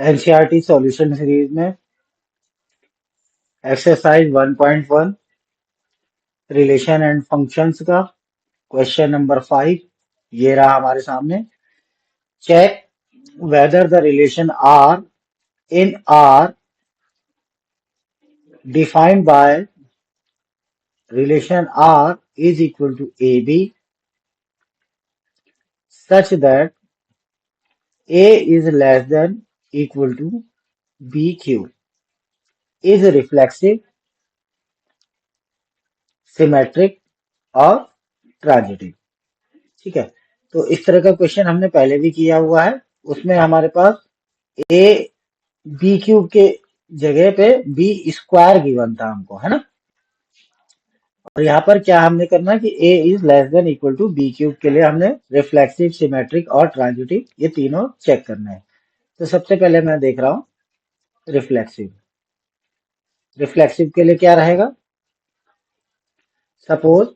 NCERT solution series में exercise 1.1 relation and functions का question number 5 ये रहा हमारे सामने। Check whether the relation R in R defined by relation R is equal to A B such that A is less than equal to B cube is reflexive symmetric और transitive. ठीक है, तो इस तरह का क्वेश्चन हमने पहले भी किया हुआ है। उसमें हमारे पास ए बी क्यूब के जगह पे बी स्क्वायर गिवन था हमको, है ना। और यहाँ पर क्या हमने करना है कि A is less than equal to B cube के लिए हमने रिफ्लेक्सिव सिमेट्रिक और ट्रांजिटिव ये तीनों चेक करना है। तो सबसे पहले मैं देख रहा हूँ रिफ्लेक्सिव। रिफ्लेक्सिव के लिए क्या रहेगा, suppose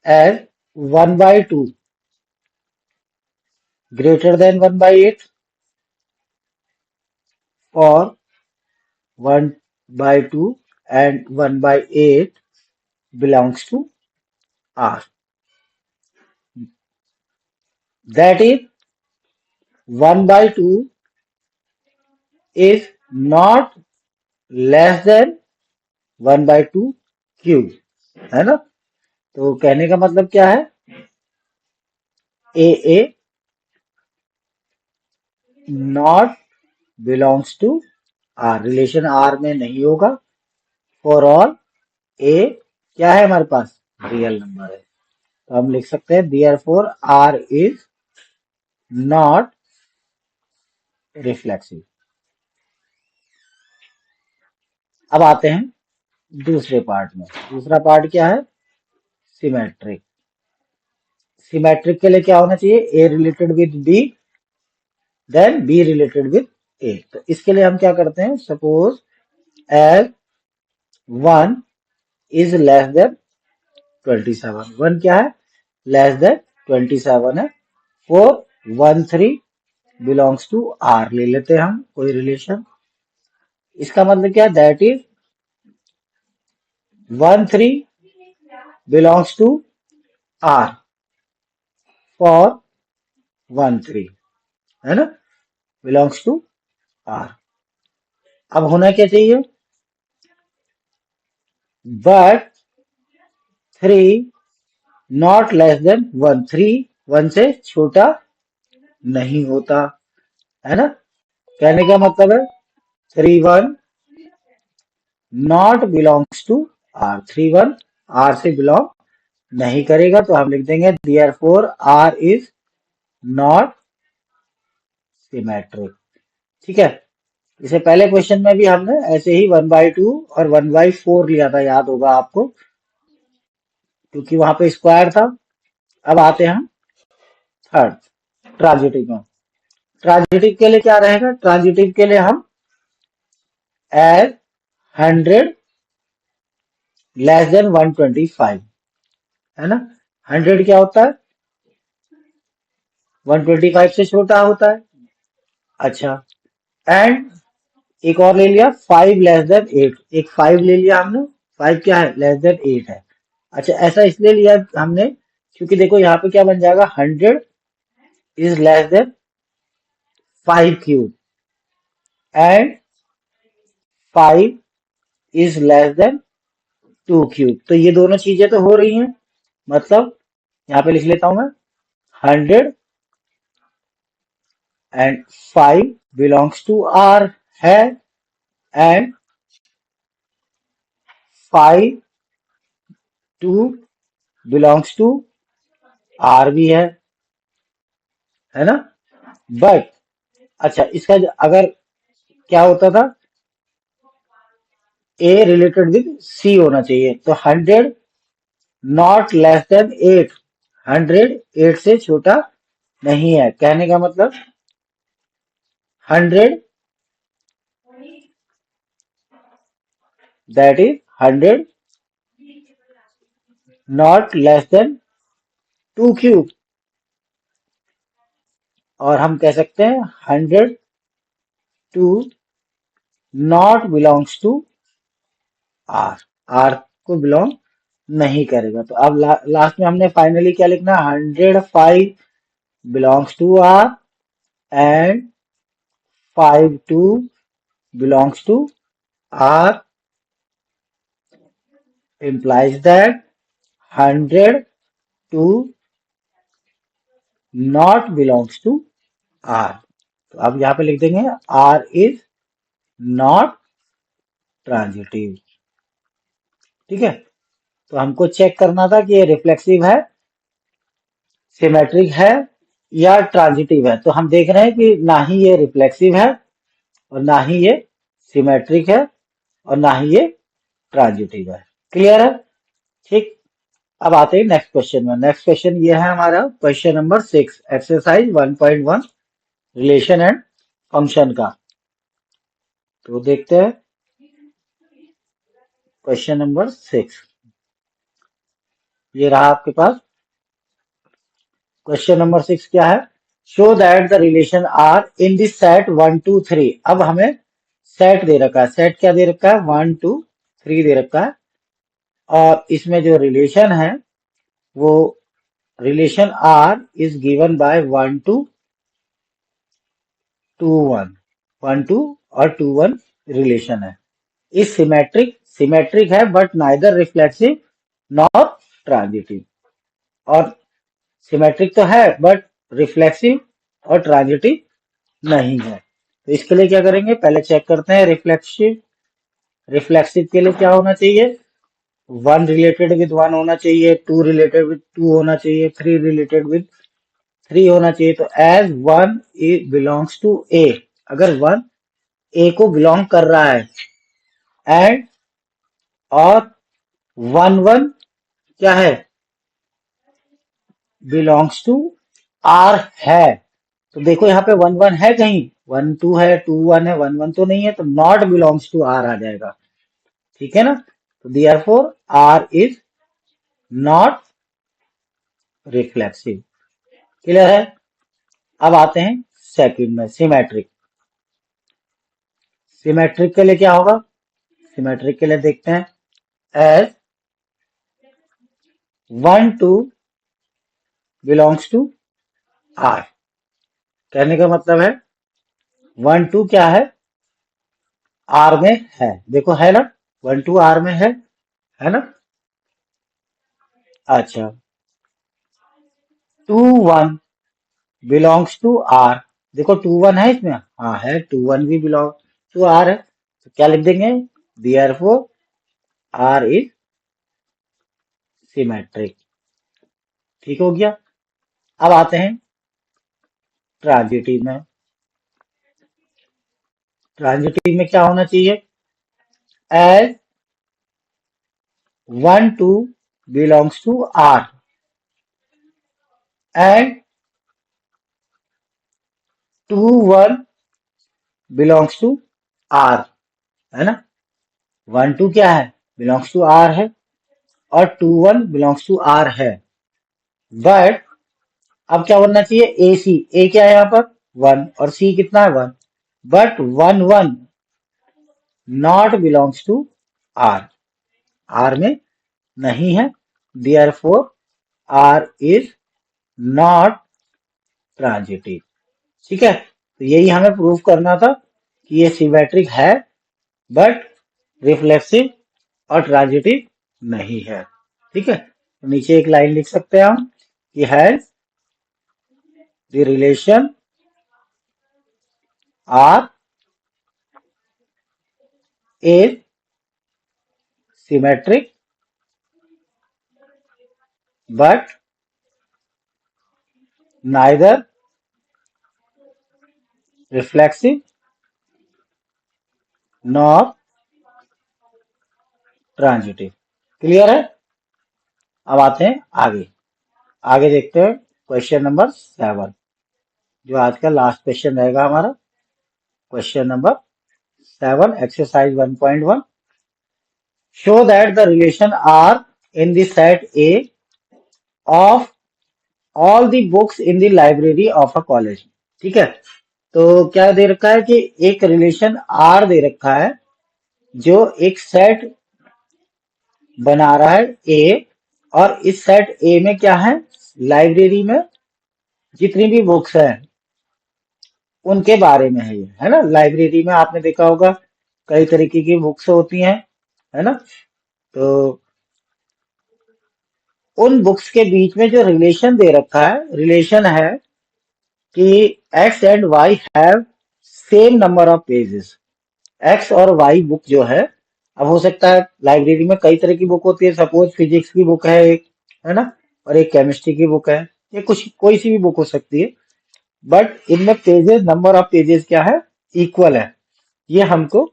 as 1/2 greater than 1/8 or 1/2 and 1/8 belongs to R. That is 1/2 is not less than 1/2 क्यूब, है ना। तो कहने का मतलब क्या है, A not belongs to R, relation R में नहीं होगा। फॉर ऑल ए क्या है हमारे पास, रियल नंबर है। तो हम लिख सकते हैं therefore R is not reflexive. अब आते हैं दूसरे पार्ट में। दूसरा पार्ट क्या है, सिमेट्रिक। सिमेट्रिक के लिए क्या होना चाहिए, A related with B then B related with A. तो इसके लिए हम क्या करते हैं, suppose as 1 is less than 27। 1 क्या है, लेस देन 27 है। फोर 1/3 बिलोंग्स टू आर ले लेते हैं हम कोई रिलेशन। इसका मतलब क्या है, that is 1/3 belongs to R for 1/3, है ना, बिलोंग्स टू आर। अब होना क्या चाहिए, बट 3 नॉट लेस देन 1। 3 1 से छोटा नहीं होता, है ना। कहने का मतलब है 3 1 not belongs to R. 3 1 R से बिलोंग नहीं करेगा। तो हम लिख देंगे therefore R is not symmetric. ठीक है, इसे पहले क्वेश्चन में भी हमने ऐसे ही 1/2 और 1/4 लिया था, याद होगा आपको, क्योंकि वहां पे स्क्वायर था। अब आते हैं थर्ड ट्रांजिटिव में। ट्रांजिटिव के लिए क्या रहेगा, ट्रांजिटिव के लिए हम एज 100 लेस देन 125, है ना। 100 क्या होता है, 125 से छोटा होता है। अच्छा, एंड एक और ले लिया 5 लेस देन 8। एक 5 ले लिया हमने, 5 क्या है, लेस देन 8 है। अच्छा, ऐसा इसलिए लिया हमने क्योंकि देखो यहाँ पे क्या बन जाएगा, 100 is less then 5 cube and 5 is less than 2 cube. तो ये दोनों चीजें तो हो रही हैं, मतलब यहाँ पे लिख लेता हूं मैं 100 एंड 5 बिलोंग्स टू आर है, एंड 5 2 बिलोंग्स टू आर भी है ना। बट अच्छा, इसका अगर क्या होता था, ए रिलेटेड विद सी होना चाहिए। तो 100 नॉट लेस देन 8, 100 8 से छोटा नहीं है। कहने का मतलब 100 that is 100 not less than 2 cube. और हम कह सकते हैं 100 two not belongs to R, R को बिलोंग नहीं करेगा। तो अब लास्ट में हमने फाइनली क्या लिखना है, 105 belongs to R and 52 belongs to R, implies that 100 to not belongs to R। तो अब यहां पे लिख देंगे R is not transitive। ठीक है, तो हमको चेक करना था कि ये रिफ्लेक्सिव है, सिमेट्रिक है या ट्रांजिटिव है। तो हम देख रहे हैं कि ना ही ये रिफ्लेक्सिव है और ना ही ये सिमेट्रिक है और ना ही ये ट्रांजिटिव है। क्लियर है? ठीक, अब आते हैं नेक्स्ट क्वेश्चन में। नेक्स्ट क्वेश्चन ये है हमारा question number 6, exercise 1.1 relation and function का। तो देखते हैं क्वेश्चन नंबर 6, ये रहा आपके पास। क्वेश्चन नंबर 6 क्या है, show that the relation R in this set 1 2 3। अब हमें सेट दे रखा है, सेट क्या दे रखा है, 1 2 3 दे रखा है, और इसमें जो रिलेशन है वो relation R is given by 1 2 2 1, 1 2 और 2 1 रिलेशन है। इस सिमेट्रिक है but neither reflexive nor transitive. और सिमेट्रिक तो है बट रिफ्लेक्सिव और ट्रांजिटिव नहीं है। तो इसके लिए क्या करेंगे, पहले चेक करते हैं रिफ्लेक्सिव। रिफ्लेक्सिव के लिए क्या होना चाहिए, 1 रिलेटेड विद 1 होना चाहिए, 2 रिलेटेड विद 2 होना चाहिए, 3 रिलेटेड विद 3 होना चाहिए। तो एज 1 बिलोंग्स टू ए, अगर 1 ए को बिलोंग कर रहा है एंड और 1 1 क्या है, बिलोंग्स टू आर है। तो देखो यहाँ पे 1 1 है, कहीं 1 2 है, 2 1 है, 1 1 तो नहीं है, तो नॉट बिलोंग्स टू आर आ जाएगा। ठीक है ना, तो therefore R is not reflexive. Clear है? अब आते हैं सेकंड में, सिमेट्रिक। सिमेट्रिक के लिए क्या होगा, सिमेट्रिक के लिए देखते हैं, एज 1 2 बिलोंग्स टू आर। कहने का मतलब है 1 2 क्या है, आर में है। देखो है ना, 1 2 आर में है ना। अच्छा, 2 1 बिलोंग्स टू आर। देखो 2 1 है इसमें, हाँ है, 2 1 भी बिलोंग टू आर है। तो क्या लिख देंगे, देयरफॉर आर इज सिमेट्रिक। ठीक हो गया। अब आते हैं ट्रांजिटिव में। ट्रांजिटिव में क्या होना चाहिए, as 1 2 belongs to R and 2 1 belongs to R, है ना। 1 2 क्या है, बिलोंग्स टू आर है, और 2 1 बिलोंग्स टू आर है। बट अब क्या बनना चाहिए, ए सी, ए क्या है यहाँ पर 1 और सी कितना है 1, but 1 1 not belongs to R, R में नहीं है, therefore R is not transitive. ठीक है, तो यही हमें प्रूव करना था कि ये सिमेट्रिक है बट रिफ्लेक्सिव और ट्रांजिटिव नहीं है। ठीक है, तो नीचे एक लाइन लिख सकते हैं हम कि has the relation R is symmetric but neither reflexive nor transitive. Clear है? अब आते हैं आगे। आगे देखते हैं क्वेश्चन नंबर 7, जो आज का लास्ट क्वेश्चन रहेगा हमारा। Question number 7, exercise 1.1, show that the relation R in the set A of all the books in the library of a college। ठीक है। तो क्या दे रखा है कि एक रिलेशन आर दे रखा है जो एक सेट बना रहा है ए, और इस सेट ए में क्या है, लाइब्रेरी में जितनी भी बुक्स हैं उनके बारे में है ये, है ना। लाइब्रेरी में आपने देखा होगा कई तरीके की बुक्स होती हैं, है ना। तो उन बुक्स के बीच में जो रिलेशन दे रखा है, रिलेशन है कि x and why have same number of pages. X और वाई बुक जो है, अब हो सकता है लाइब्रेरी में कई तरह की बुक होती है, सपोज फिजिक्स की बुक है एक, है ना, और एक केमिस्ट्री की बुक है, ये कुछ कोई सी भी बुक हो सकती है, बट इनमें पेजेस, नंबर ऑफ पेजेस क्या है, इक्वल है। ये हमको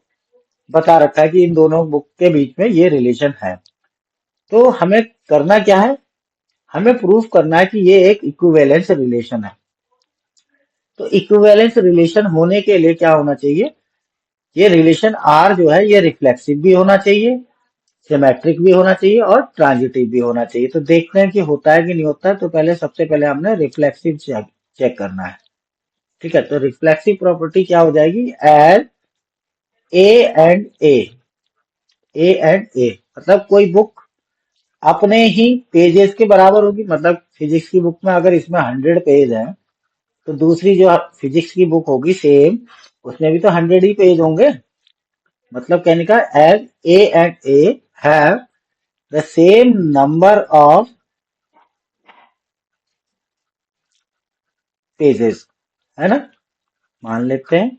बता रखा है कि इन दोनों बुक के बीच में ये रिलेशन है। तो हमें करना क्या है, हमें प्रूफ करना है कि ये एक इक्विवेलेंस रिलेशन है। तो इक्विवेलेंस रिलेशन होने के लिए क्या होना चाहिए, ये रिलेशन आर जो है ये रिफ्लेक्सिव भी होना चाहिए, सिमेट्रिक भी होना चाहिए और ट्रांजिटिव भी होना चाहिए। तो देखते हैं कि होता है कि नहीं होता है। तो पहले सबसे पहले हमने रिफ्लेक्सिव चेक करना है। ठीक है, तो रिफ्लेक्सिव प्रॉपर्टी क्या हो जाएगी, एज ए एंड ए मतलब कोई बुक अपने ही पेजेस के बराबर होगी। मतलब फिजिक्स की बुक में अगर इसमें 100 पेज हैं, तो दूसरी जो फिजिक्स की बुक होगी सेम, उसमें भी तो 100 ही पेज होंगे। मतलब कहने का as A and A have the same number of pages, है ना। मान लेते हैं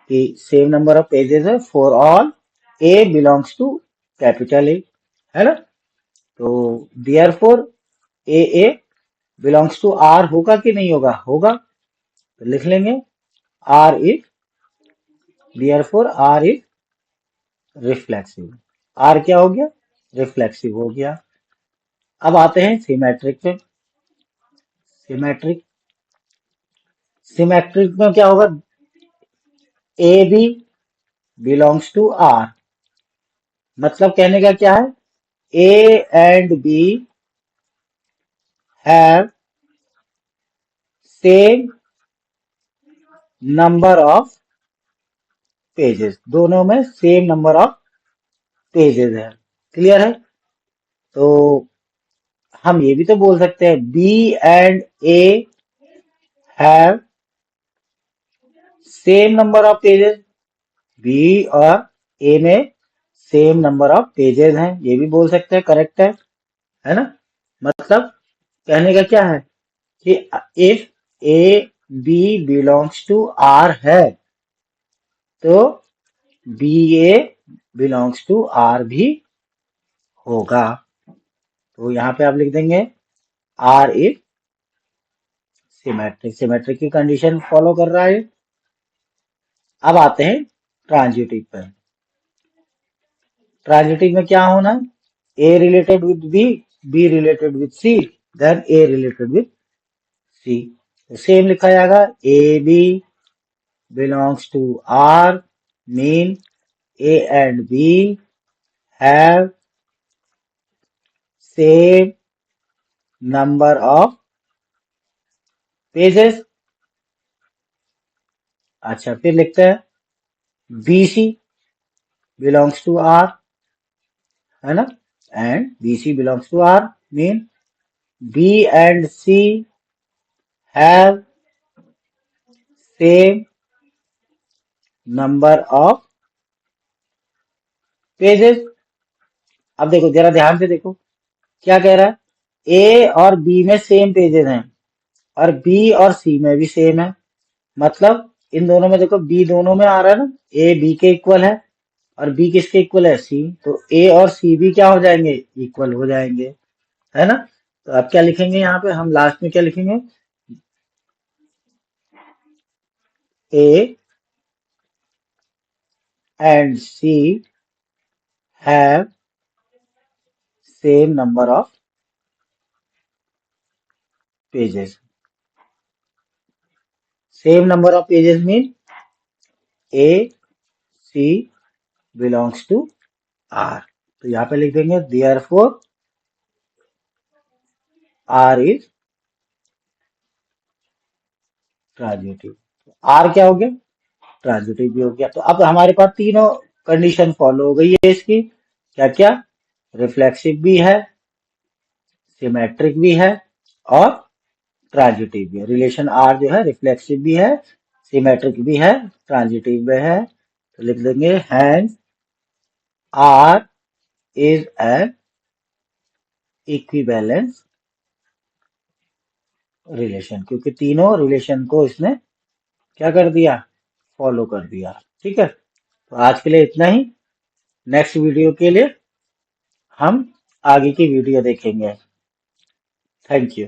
कि सेम नंबर ऑफ पेजेस है for all A belongs to capital A, है ना। तो therefore A belongs to R होगा कि नहीं होगा, होगा। तो लिख लेंगे R is, therefore R is reflexive. R क्या हो गया, रिफ्लेक्सिव हो गया। अब आते हैं सिमेट्रिक पे। सिमेट्रिक, सिमेट्रिक में क्या होगा, A B belongs to R. मतलब कहने का क्या है, A and B have same number of pages, दोनों में सेम नंबर ऑफ पेजेस है। क्लियर है। तो हम ये भी तो बोल सकते हैं B and A have same number of pages, B और ए में सेम नंबर ऑफ पेजेस हैं, ये भी बोल सकते हैं, करेक्ट है ना। मतलब कहने का क्या है कि if A B belongs to R है, तो B A belongs to R भी होगा। तो यहाँ पे आप लिख देंगे आर इज सिमेट्रिक, सिमेट्रिक की कंडीशन फॉलो कर रहा है। अब आते हैं ट्रांजिटिव पर। ट्रांजिटिव में क्या होना है, A related with B related with C, then A related with C. तो सेम लिखा जाएगा A B belongs to R, mean A and B have same number of pages. अच्छा, फिर लिखते हैं B C belongs to R, है ना, and B C belongs to R, mean B and C have same number of pages. अब देखो जरा ध्यान से देखो, क्या कह रहा है, ए और बी में सेम पेजेस हैं और बी और सी में भी सेम है। मतलब इन दोनों में देखो, बी दोनों में आ रहा है ना, ए बी के इक्वल है और बी किसके इक्वल है, सी। तो ए और सी भी क्या हो जाएंगे, इक्वल हो जाएंगे, है ना। तो अब क्या लिखेंगे यहाँ पे, हम लास्ट में क्या लिखेंगे, A and C have same number of pages. Same number of pages mean A C belongs to R. तो यहाँ पे लिख देंगे therefore R is transitive. R क्या हो गया, ट्रांजिटिव भी हो गया। तो अब हमारे पास तीनों कंडीशन फॉलो हो गई है इसकी। क्या क्या, रिफ्लेक्सिव भी है, सिमेट्रिक भी है और ट्रांजिटिव भी है। रिलेशन आर जो है रिफ्लेक्सिव भी है, सिमेट्रिक भी है, ट्रांजिटिव भी है। तो लिख देंगे hence R is an equivalence relation, क्योंकि तीनों रिलेशन को इसने क्या कर दिया, फॉलो कर दिया। ठीक है, तो आज के लिए इतना ही। नेक्स्ट वीडियो के लिए हम आगे की वीडियो देखेंगे। Thank you.